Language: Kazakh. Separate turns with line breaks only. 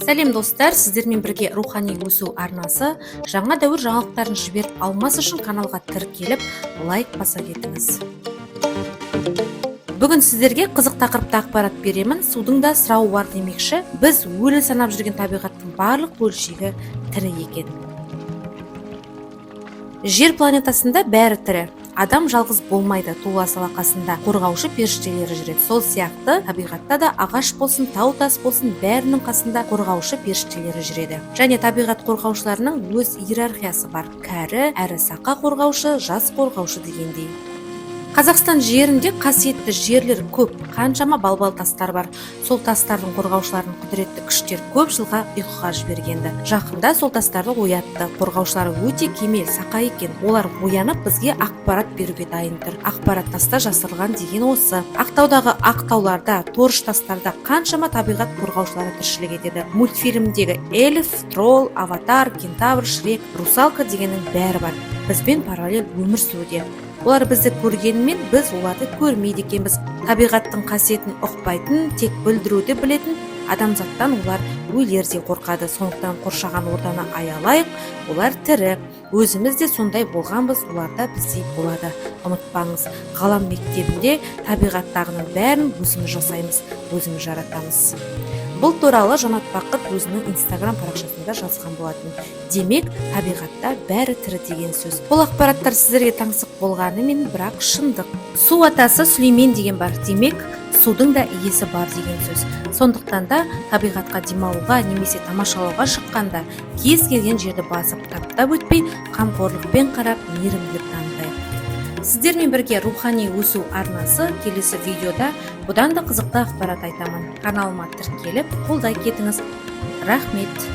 Сәлем достар, сіздермен бірге рухани өсу арнасы жаңа дәуір жаңалықтарын жіберіп алмас үшін каналға тіркеліп, лайк баса кетіңіз. Бүгін сіздерге қызық тақырыпта ақпарат беремін. Судың да сұрауы бар демекші, біз өлі санап жүрген табиғаттың барлық бөлшегі тірі екен. Жер планетасында бәрі тірі. Адам жалғыз болмайды, тула салақасында қорғаушы періштелері жүреді. Сол сияқты табиғатта да ағаш болсын, тау тас болсын, бәрінің қасында қорғаушы періштелері жүреді. Және табиғат қорғаушыларының өз иерархиясы бар. Кәрі, әрі сақа қорғаушы, жас қорғаушы дегендей. Қазақстан жерінде қасиетті жерлер көп, қаншама балбал тастар бар. Сол тастардың қорғаушыларын құдіретті күштер көп жылға ұйқыға жібергенді. Жақында сол тастарды оятты. Қорғаушылары өте кемел, сақа екен. Олар оянып бізге ақпарат беруге дайын тұр. Ақпарат таста жасырылған деген осы. Ақтаудағы ақтауларда, торыш тастарда қаншама табиғат қорғаушылары тіршілік етеді. Мультфильмдегі эльф, тролл, аватар, кентавр, шрек, русалка дегеннің бәрі бар. Бізбен параллель өмір сүруде. Олар бізді көргенмен, біз оларды көрмейді екенбіз. Табиғаттың қасиетін ұқпайтын, тек бүлдіруді білетін адамзаттан олар өлерде қорқады. Сондықтан қоршаған ортаны аялайық, олар тірі. Өзіміз де сондай болғанбыз, оларда біздей болады. Ұмытпаңыз, ғалам мектебінде табиғаттағының бәрін өзіміз жасаймыз, өзіміз жаратамыз. Бұл туралы Жанат Бақыт өзінің Instagram парақшасында жазған болатын. Демек, табиғатта бәрі тірі деген сөз. Бұл ақпараттар сіздерге таңсық болғанымен, бірақ шындық. Су атасы Сүлеймен деген бар. Демек, судың да иесі бар деген сөз. Сондықтан да табиғатқа демалуға немесе тамашалауға шыққанда кез келген жерді басып таптап өтпей, қамқорлықпен қарап, мейірімділік танытайық. Сіздермен бірге рухани өсу арнасы келесі видеода бұдан да қызықты ақпарат айтамын. Каналыма тіркеліп, қолдай кетіңіз. Рахмет.